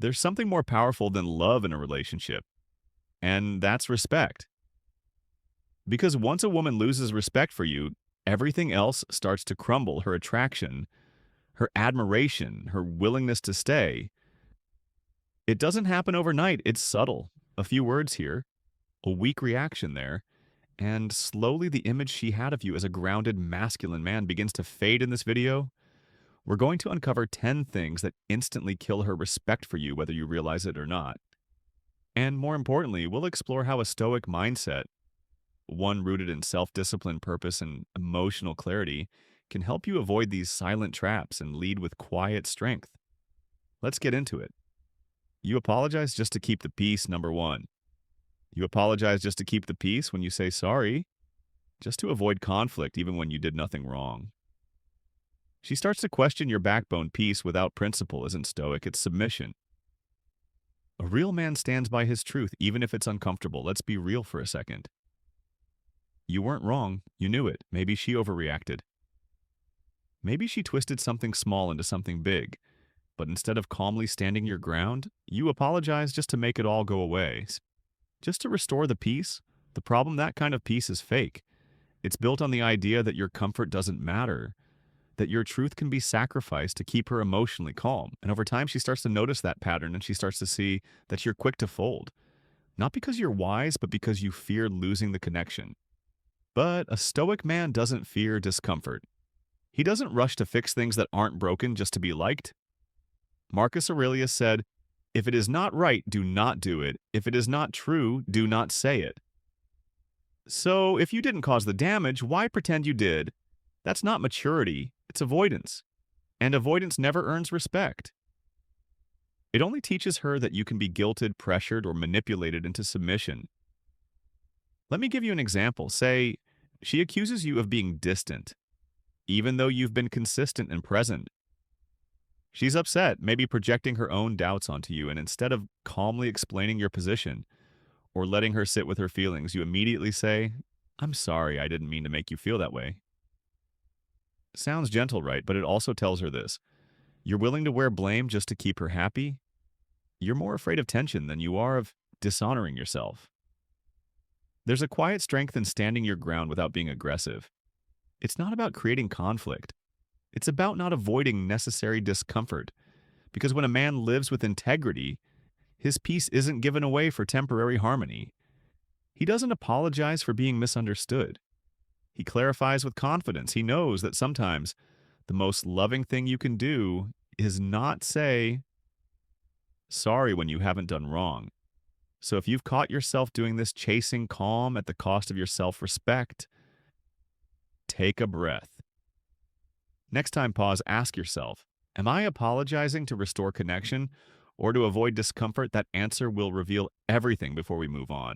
There's something more powerful than love in a relationship, and that's respect. Because once a woman loses respect for you, everything else starts to crumble. Her attraction, her admiration, her willingness to stay. It doesn't happen overnight. It's subtle. A few words here, a weak reaction there, and slowly the image she had of you as a grounded masculine man begins to fade in this video. We're going to uncover 10 things that instantly kill her respect for you, whether you realize it or not. And more importantly, we'll explore how a Stoic mindset, one rooted in self-discipline, purpose, and emotional clarity, can help you avoid these silent traps and lead with quiet strength. Let's get into it. You apologize just to keep the peace, number one. You apologize just to keep the peace when you say sorry, just to avoid conflict even when you did nothing wrong. She starts to question your backbone. Peace without principle isn't stoic, it's submission. A real man stands by his truth, even if it's uncomfortable. Let's be real for a second. You weren't wrong, you knew it. Maybe she overreacted. Maybe she twisted something small into something big, but instead of calmly standing your ground, you apologize just to make it all go away. Just to restore the peace. The problem, that kind of peace is fake. It's built on the idea that your comfort doesn't matter, that your truth can be sacrificed to keep her emotionally calm. And over time, she starts to notice that pattern and she starts to see that you're quick to fold. Not because you're wise, but because you fear losing the connection. But a Stoic man doesn't fear discomfort. He doesn't rush to fix things that aren't broken just to be liked. Marcus Aurelius said, "If it is not right, do not do it. If it is not true, do not say it." So, if you didn't cause the damage, why pretend you did? That's not maturity, it's avoidance. And avoidance never earns respect. It only teaches her that you can be guilted, pressured, or manipulated into submission. Let me give you an example. Say, she accuses you of being distant, even though you've been consistent and present. She's upset, maybe projecting her own doubts onto you, and instead of calmly explaining your position or letting her sit with her feelings, you immediately say, "I'm sorry, I didn't mean to make you feel that way." Sounds gentle, right? But it also tells her this. You're willing to wear blame just to keep her happy? You're more afraid of tension than you are of dishonoring yourself. There's a quiet strength in standing your ground without being aggressive. It's not about creating conflict. It's about not avoiding necessary discomfort. Because when a man lives with integrity, his peace isn't given away for temporary harmony. He doesn't apologize for being misunderstood. He clarifies with confidence. He knows that sometimes the most loving thing you can do is not say sorry when you haven't done wrong. So if you've caught yourself doing this, chasing calm at the cost of your self-respect, take a breath. Next time, pause, ask yourself, am I apologizing to restore connection or to avoid discomfort? That answer will reveal everything before we move on.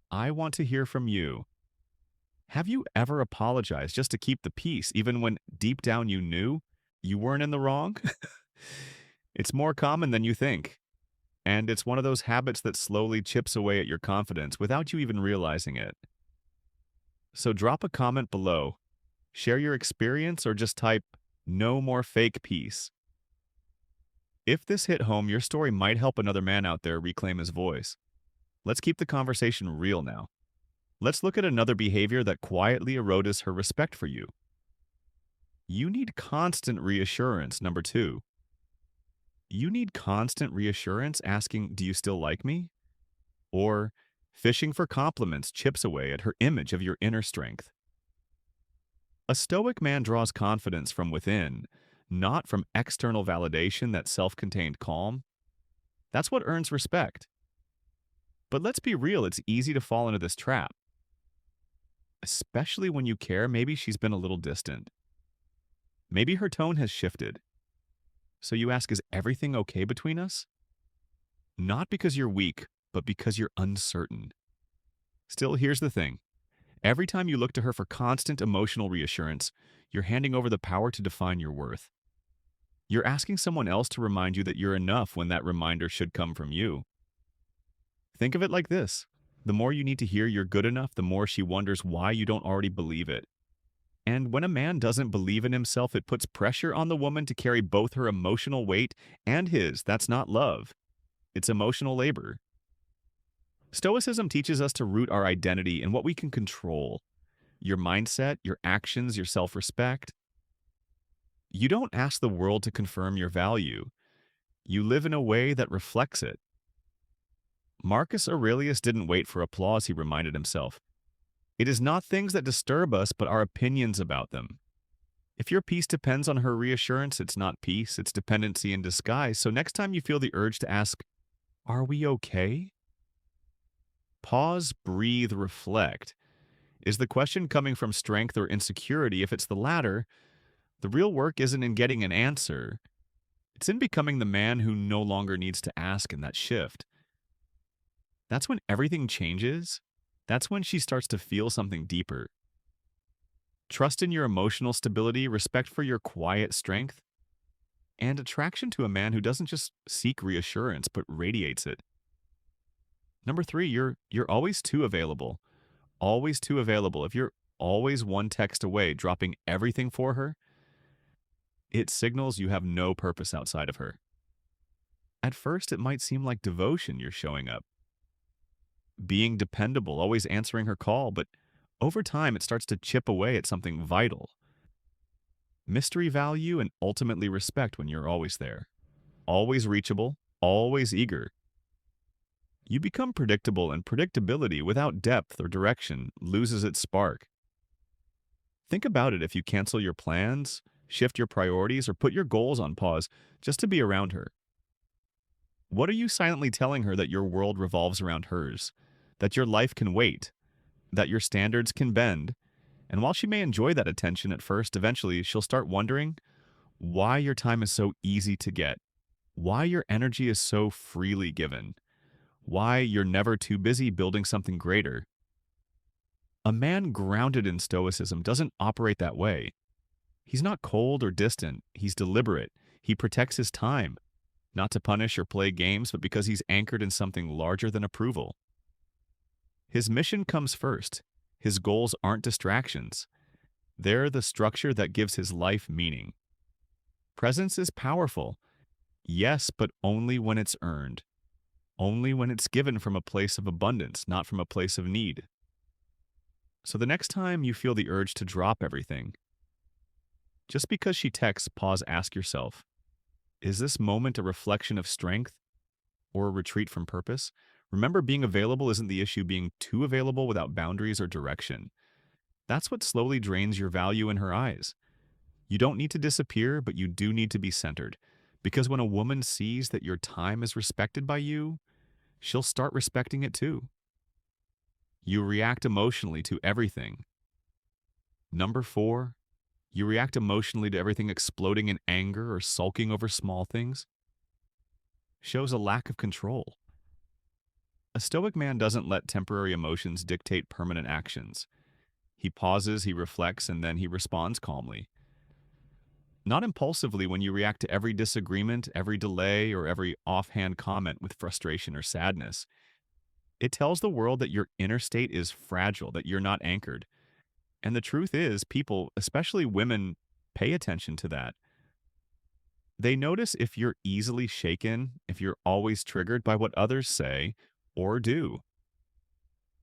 I want to hear from you. Have you ever apologized just to keep the peace, even when deep down you knew you weren't in the wrong? It's more common than you think. And it's one of those habits that slowly chips away at your confidence without you even realizing it. So drop a comment below. Share your experience or just type, "No more fake peace." If this hit home, your story might help another man out there reclaim his voice. Let's keep the conversation real now. Let's look at another behavior that quietly erodes her respect for you. You need constant reassurance, number 2. You need constant reassurance, asking, "Do you still like me?" Or fishing for compliments chips away at her image of your inner strength. A Stoic man draws confidence from within, not from external validation, that self-contained calm. That's what earns respect. But let's be real, it's easy to fall into this trap. Especially when you care. Maybe she's been a little distant. Maybe her tone has shifted. So you ask, is everything okay between us? Not because you're weak, but because you're uncertain. Still, here's the thing. Every time you look to her for constant emotional reassurance, you're handing over the power to define your worth. You're asking someone else to remind you that you're enough when that reminder should come from you. Think of it like this. The more you need to hear you're good enough, the more she wonders why you don't already believe it. And when a man doesn't believe in himself, it puts pressure on the woman to carry both her emotional weight and his. That's not love, it's emotional labor. Stoicism teaches us to root our identity in what we can control: your mindset, your actions, your self respect. You don't ask the world to confirm your value, you live in a way that reflects it. Marcus Aurelius didn't wait for applause, he reminded himself. It is not things that disturb us, but our opinions about them. If your peace depends on her reassurance, it's not peace, it's dependency in disguise. So next time you feel the urge to ask, "Are we okay?" Pause, breathe, reflect. Is the question coming from strength or insecurity? If it's the latter, the real work isn't in getting an answer. It's in becoming the man who no longer needs to ask in that shift. That's when everything changes. That's when she starts to feel something deeper. Trust in your emotional stability, respect for your quiet strength, and attraction to a man who doesn't just seek reassurance but radiates it. Number 3, you're always too available. Always too available. If you're always one text away, dropping everything for her, it signals you have no purpose outside of her. At first, it might seem like devotion you're showing up, being dependable, always answering her call, but over time it starts to chip away at something vital. Mystery value and ultimately respect when you're always there. Always reachable, always eager. You become predictable, and predictability without depth or direction loses its spark. Think about it: if you cancel your plans, shift your priorities, or put your goals on pause just to be around her. What are you silently telling her? That your world revolves around hers, that your life can wait, that your standards can bend. And while she may enjoy that attention at first, eventually she'll start wondering why your time is so easy to get, why your energy is so freely given, why you're never too busy building something greater. A man grounded in Stoicism doesn't operate that way. He's not cold or distant, he's deliberate. He protects his time, not to punish or play games, but because he's anchored in something larger than approval. His mission comes first. His goals aren't distractions. They're the structure that gives his life meaning. Presence is powerful, yes, but only when it's earned. Only when it's given from a place of abundance, not from a place of need. So the next time you feel the urge to drop everything, just because she texts, pause, ask yourself, is this moment a reflection of strength or a retreat from purpose? Remember, being available isn't the issue. Being too available without boundaries or direction, that's what slowly drains your value in her eyes. You don't need to disappear, but you do need to be centered. Because when a woman sees that your time is respected by you, she'll start respecting it too. You react emotionally to everything. Number 4, you react emotionally to everything. Exploding in anger or sulking over small things shows a lack of control. A stoic man doesn't let temporary emotions dictate permanent actions. He pauses, he reflects, and then he responds calmly. Not impulsively. When you react to every disagreement, every delay, or every offhand comment with frustration or sadness, it tells the world that your inner state is fragile, that you're not anchored. And the truth is, people, especially women, pay attention to that. They notice if you're easily shaken, if you're always triggered by what others say or do.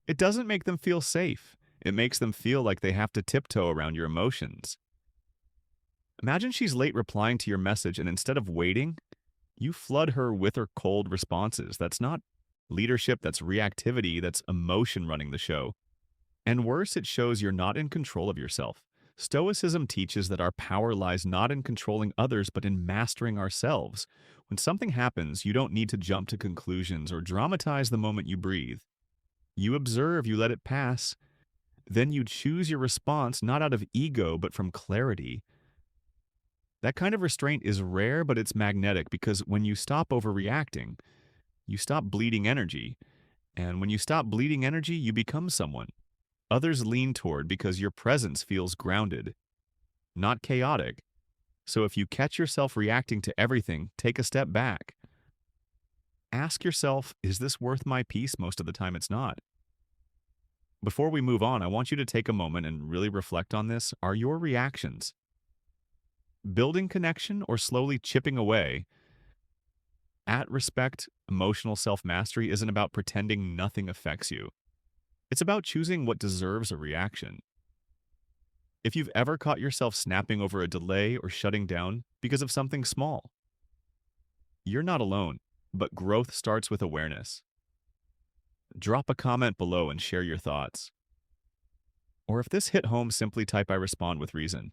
It doesn't make them feel safe. It makes them feel like they have to tiptoe around your emotions. Imagine she's late replying to your message, and instead of waiting, you flood her with her cold responses. That's not leadership, that's reactivity, that's emotion running the show. And worse, it shows you're not in control of yourself. Stoicism teaches that our power lies not in controlling others, but in mastering ourselves. When something happens, you don't need to jump to conclusions or dramatize the moment you breathe. You observe, you let it pass. Then you choose your response not out of ego, but from clarity. That kind of restraint is rare, but it's magnetic, because when you stop overreacting, you stop bleeding energy. And when you stop bleeding energy, you become someone others lean toward, because your presence feels grounded, not chaotic. So if you catch yourself reacting to everything, take a step back. Ask yourself, is this worth my peace? Most of the time it's not. Before we move on, I want you to take a moment and really reflect on this. Are your reactions building connection or slowly chipping away at respect? Emotional self mastery isn't about pretending nothing affects you, it's about choosing what deserves a reaction. If you've ever caught yourself snapping over a delay or shutting down because of something small, you're not alone, but growth starts with awareness. Drop a comment below and share your thoughts. Or if this hit home, simply type "I respond with reason."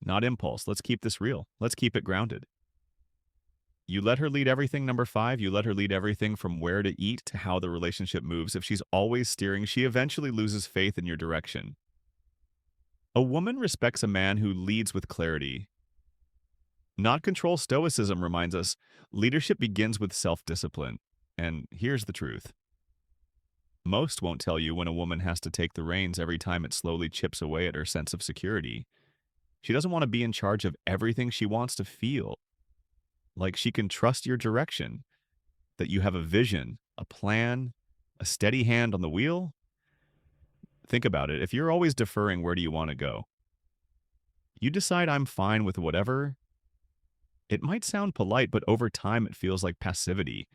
Not impulse. Let's keep this real. Let's keep it grounded. You let her lead everything, number 5. You let her lead everything from where to eat to how the relationship moves. If she's always steering, she eventually loses faith in your direction. A woman respects a man who leads with clarity, not control. Stoicism reminds us leadership begins with self-discipline. And here's the truth. Most won't tell you when a woman has to take the reins every time it slowly chips away at her sense of security. She doesn't want to be in charge of everything. She wants to feel like she can trust your direction, that you have a vision, a plan, a steady hand on the wheel. Think about it. If you're always deferring, where do you want to go? You decide "I'm fine with whatever." It might sound polite, but over time it feels like passivity,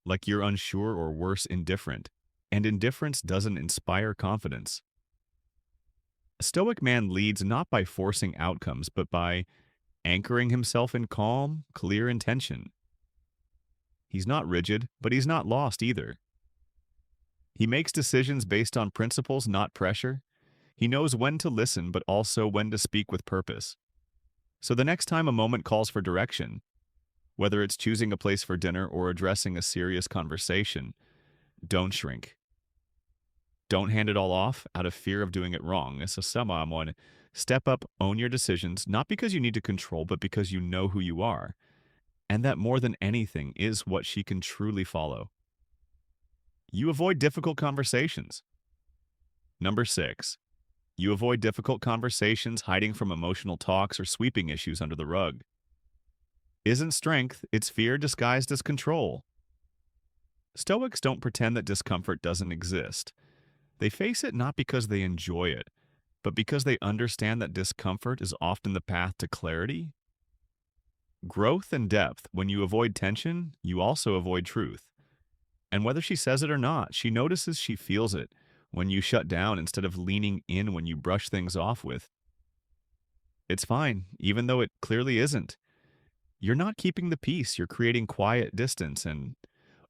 like you're unsure or worse, indifferent. And indifference doesn't inspire confidence. A stoic man leads not by forcing outcomes, but by anchoring himself in calm, clear intention. He's not rigid, but he's not lost either. He makes decisions based on principles, not pressure. He knows when to listen, but also when to speak with purpose. So the next time a moment calls for direction, whether it's choosing a place for dinner or addressing a serious conversation, don't shrink. Don't hand it all off out of fear of doing it wrong. So someone, step up, own your decisions, not because you need to control, but because you know who you are. And that more than anything is what she can truly follow. You avoid difficult conversations. Number 6, you avoid difficult conversations, hiding from emotional talks or sweeping issues under the rug. Isn't strength, it's fear disguised as control. Stoics don't pretend that discomfort doesn't exist. They face it not because they enjoy it, but because they understand that discomfort is often the path to clarity, growth, and depth. When you avoid tension, you also avoid truth. And whether she says it or not, she notices, she feels it when you shut down instead of leaning in, when you brush things off with "It's fine," even though it clearly isn't. You're not keeping the peace, you're creating quiet distance, and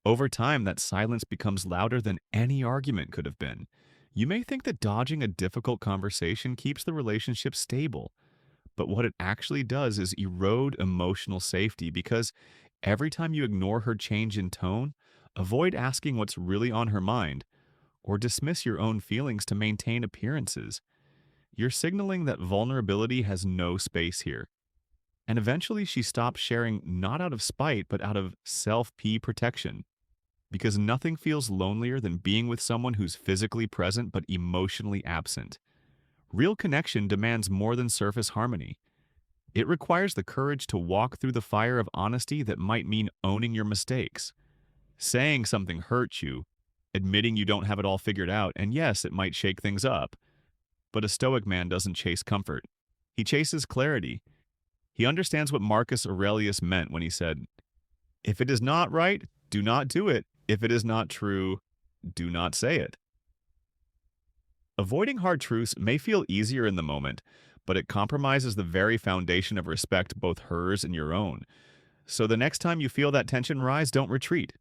over time, that silence becomes louder than any argument could have been. You may think that dodging a difficult conversation keeps the relationship stable, but what it actually does is erode emotional safety, because every time you ignore her change in tone, avoid asking what's really on her mind, or dismiss your own feelings to maintain appearances, you're signaling that vulnerability has no space here. And eventually she stops sharing, not out of spite, but out of self-protection. Because nothing feels lonelier than being with someone who's physically present but emotionally absent. Real connection demands more than surface harmony. It requires the courage to walk through the fire of honesty that might mean owning your mistakes, saying something hurt you, admitting you don't have it all figured out, and yes, it might shake things up. But a stoic man doesn't chase comfort. He chases clarity. He understands what Marcus Aurelius meant when he said, "If it is not right, do not do it. If it is not true, do not say it." Avoiding hard truths may feel easier in the moment, but it compromises the very foundation of respect, both hers and your own. So the next time you feel that tension rise, don't retreat.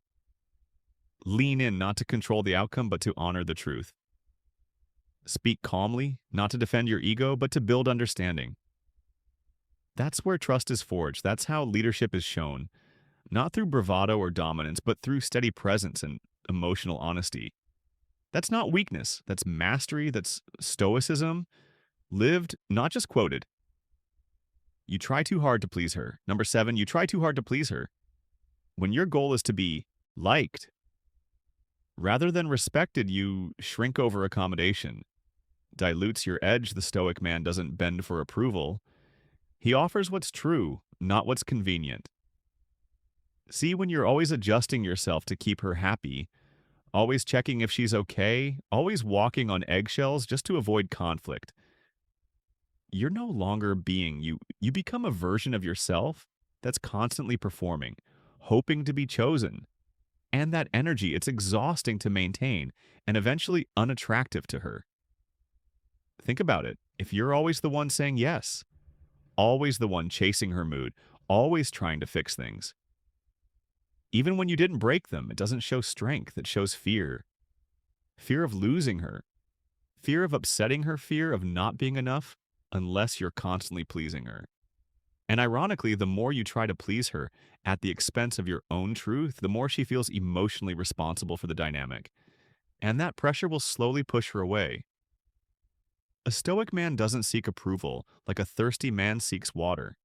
Lean in, not to control the outcome, but to honor the truth. Speak calmly, not to defend your ego, but to build understanding. That's where trust is forged. That's how leadership is shown. Not through bravado or dominance, but through steady presence and emotional honesty. That's not weakness. That's mastery. That's stoicism. Lived, not just quoted. You try too hard to please her. Number 7, you try too hard to please her. When your goal is to be liked, rather than respected, you shrink over accommodation. Dilutes your edge. The stoic man doesn't bend for approval. He offers what's true, not what's convenient. See, when you're always adjusting yourself to keep her happy, always checking if she's okay, always walking on eggshells just to avoid conflict. You're no longer being you. You become a version of yourself that's constantly performing, hoping to be chosen. And that energy, it's exhausting to maintain and eventually unattractive to her. Think about it. If you're always the one saying yes, always the one chasing her mood, always trying to fix things, even when you didn't break them, it doesn't show strength, it shows fear. Fear of losing her, fear of upsetting her, fear of not being enough unless you're constantly pleasing her. And ironically, the more you try to please her at the expense of your own truth, the more she feels emotionally responsible for the dynamic. And that pressure will slowly push her away. A stoic man doesn't seek approval like a thirsty man seeks water.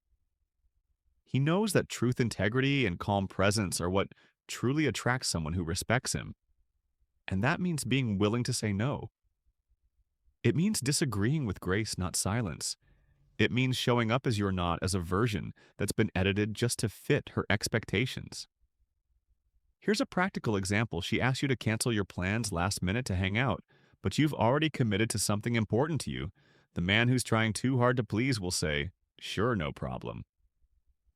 He knows that truth, integrity, and calm presence are what truly attracts someone who respects him. And that means being willing to say no. It means disagreeing with grace, not silence. It means showing up as you're not, as a version that's been edited just to fit her expectations. Here's a practical example. She asks you to cancel your plans last minute to hang out, but you've already committed to something important to you. The man who's trying too hard to please will say, "Sure, no problem."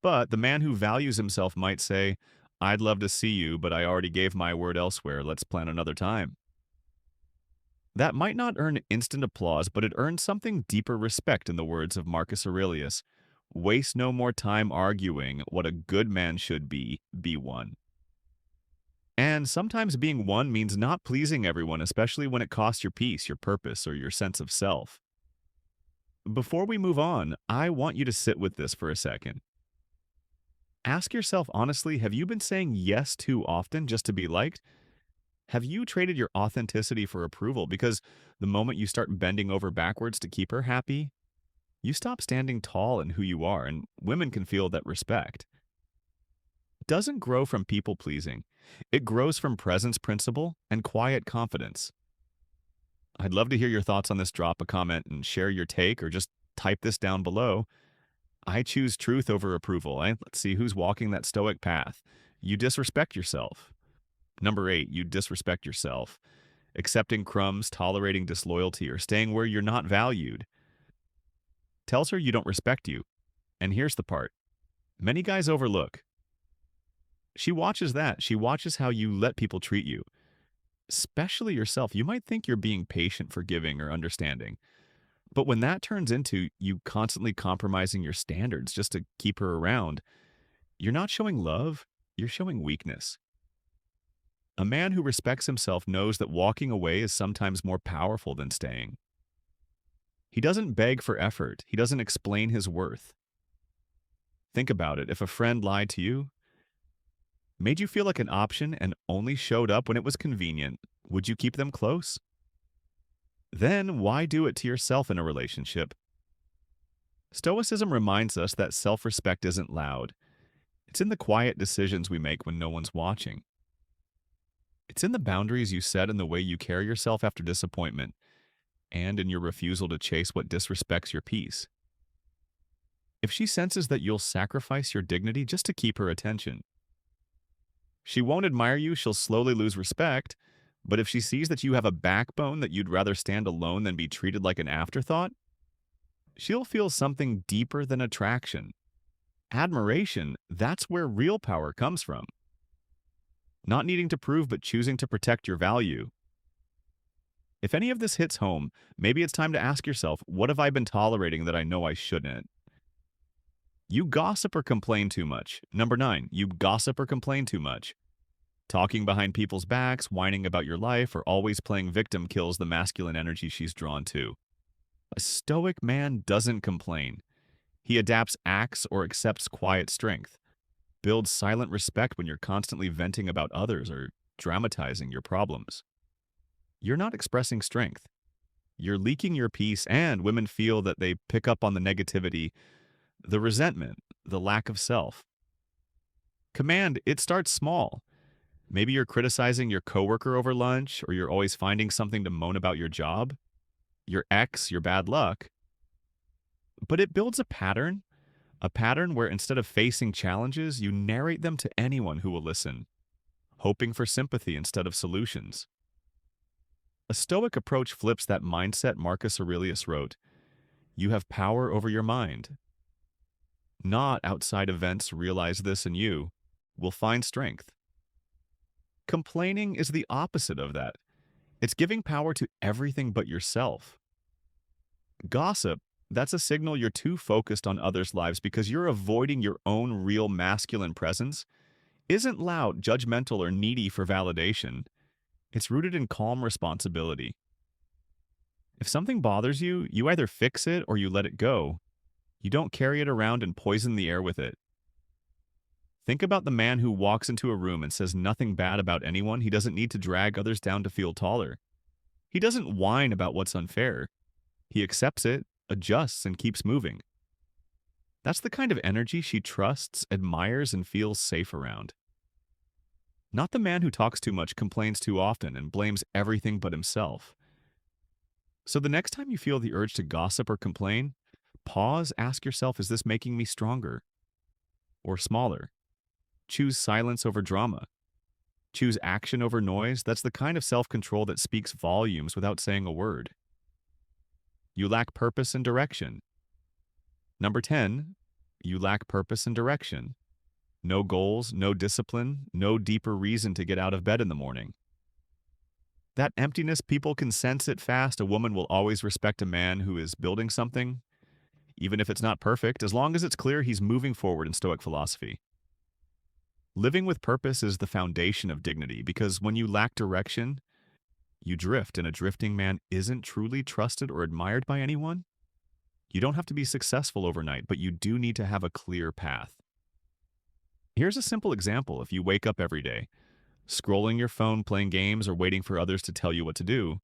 But the man who values himself might say, "I'd love to see you, but I already gave my word elsewhere. Let's plan another time." That might not earn instant applause, but it earns something deeper respect in the words of Marcus Aurelius. Waste no more time arguing what a good man should be one. And sometimes being one means not pleasing everyone, especially when it costs your peace, your purpose, or your sense of self. Before we move on, I want you to sit with this for a second. Ask yourself honestly, have you been saying yes too often just to be liked? Have you traded your authenticity for approval? Because the moment you start bending over backwards to keep her happy, you stop standing tall in who you are, and women can feel that respect. It doesn't grow from people pleasing. It grows from presence principle and quiet confidence. I'd love to hear your thoughts on this. Drop a comment and share your take, or just type this down below. I choose truth over approval. Let's see who's walking that stoic path. You disrespect yourself. Number 8, you disrespect yourself. Accepting crumbs, tolerating disloyalty, or staying where you're not valued tells her you don't respect you. And here's the part many guys overlook. She watches that. She watches how you let people treat you, especially yourself. You might think you're being patient, forgiving, or understanding. But when that turns into you constantly compromising your standards just to keep her around, you're not showing love, you're showing weakness. A man who respects himself knows that walking away is sometimes more powerful than staying. He doesn't beg for effort. He doesn't explain his worth. Think about it. If a friend lied to you, made you feel like an option, and only showed up when it was convenient, would you keep them close? Then why do it to yourself in a relationship? Stoicism reminds us that self-respect isn't loud. It's in the quiet decisions we make when no one's watching. It's in the boundaries you set and the way you carry yourself after disappointment, and in your refusal to chase what disrespects your peace. If she senses that you'll sacrifice your dignity just to keep her attention, she won't admire you, she'll slowly lose respect, but if she sees that you have a backbone, that you'd rather stand alone than be treated like an afterthought, she'll feel something deeper than attraction. Admiration, that's where real power comes from. Not needing to prove, but choosing to protect your value. If any of this hits home, maybe it's time to ask yourself, what have I been tolerating that I know I shouldn't? You gossip or complain too much. Number 9, you gossip or complain too much. Talking behind people's backs, whining about your life, or always playing victim kills the masculine energy she's drawn to. A stoic man doesn't complain. He adapts acts or accepts quiet strength. Builds silent respect when you're constantly venting about others or dramatizing your problems. You're not expressing strength. You're leaking your peace, and women feel that they pick up on the negativity, the resentment, the lack of self. Command, it starts small. Maybe you're criticizing your coworker over lunch, or you're always finding something to moan about your job, your ex, your bad luck. But it builds a pattern where instead of facing challenges, you narrate them to anyone who will listen. hoping for sympathy instead of solutions. A Stoic approach flips that mindset. Marcus Aurelius wrote, "You have power over your mind. Not outside events realize this in you, will find strength." Complaining is the opposite of that. It's giving power to everything but yourself. Gossip, that's a signal you're too focused on others' lives because you're avoiding your own real masculine presence. Isn't loud, judgmental, or needy for validation. It's rooted in calm responsibility. If something bothers you, you either fix it or you let it go. You don't carry it around and poison the air with it. Think about the man who walks into a room and says nothing bad about anyone. He doesn't need to drag others down to feel taller. He doesn't whine about what's unfair. He accepts it, adjusts, and keeps moving. That's the kind of energy she trusts, admires, and feels safe around. Not the man who talks too much, complains too often, and blames everything but himself. So the next time you feel the urge to gossip or complain, pause, ask yourself, is this making me stronger or smaller? Choose silence over drama. Choose action over noise. That's the kind of self-control that speaks volumes without saying a word. You lack purpose and direction. Number 10, you lack purpose and direction. No goals, no discipline, no deeper reason to get out of bed in the morning. That emptiness, people can sense it fast. A woman will always respect a man who is building something, even if it's not perfect, as long as it's clear he's moving forward in Stoic philosophy. Living with purpose is the foundation of dignity, because when you lack direction, you drift, and a drifting man isn't truly trusted or admired by anyone. You don't have to be successful overnight, but you do need to have a clear path. Here's a simple example. If you wake up every day, scrolling your phone, playing games, or waiting for others to tell you what to do,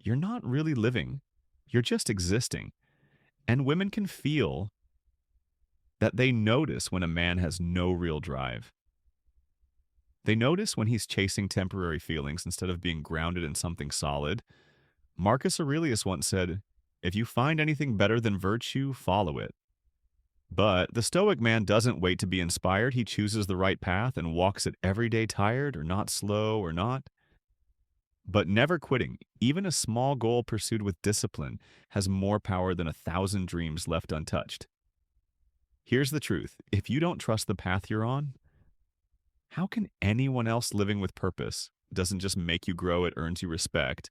you're not really living. You're just existing. And women can feel that. They notice when a man has no real drive. They notice when he's chasing temporary feelings instead of being grounded in something solid. Marcus Aurelius once said, "If you find anything better than virtue, follow it." But the Stoic man doesn't wait to be inspired. He chooses the right path and walks it every day, tired or not, slow or not, but never quitting. Even a small goal pursued with discipline has more power than 1,000 dreams left untouched. Here's the truth. If you don't trust the path you're on, how can anyone else living with purpose? It doesn't just make you grow, it earns you respect.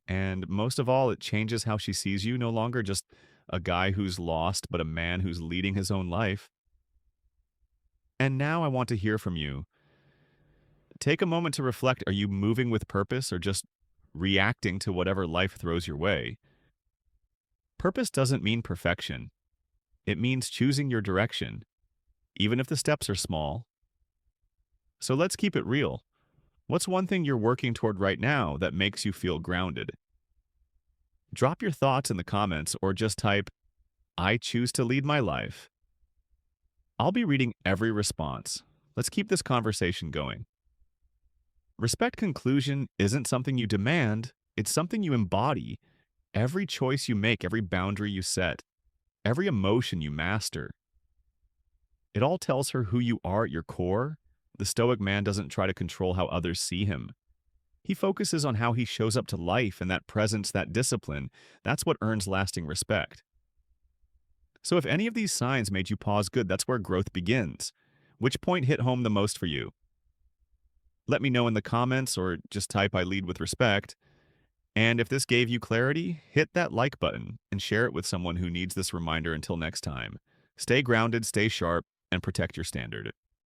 And most of all, it changes how she sees you, no longer just a guy who's lost, but a man who's leading his own life. And now I want to hear from you. Take a moment to reflect. Are you moving with purpose or just reacting to whatever life throws your way? Purpose doesn't mean perfection. It means choosing your direction, even if the steps are small. So let's keep it real. What's one thing you're working toward right now that makes you feel grounded? Drop your thoughts in the comments or just type, "I choose to lead my life." I'll be reading every response. Let's keep this conversation going. Respect conclusion isn't something you demand, it's something you embody. Every choice you make, every boundary you set, every emotion you master, it all tells her who you are at your core. The Stoic man doesn't try to control how others see him. He focuses on how he shows up to life, and that presence, that discipline, that's what earns lasting respect. So if any of these signs made you pause, good, that's where growth begins. Which point hit home the most for you? Let me know in the comments or just type "I lead with respect." And if this gave you clarity, hit that like button and share it with someone who needs this reminder. Until next time, stay grounded, stay sharp, and protect your standard.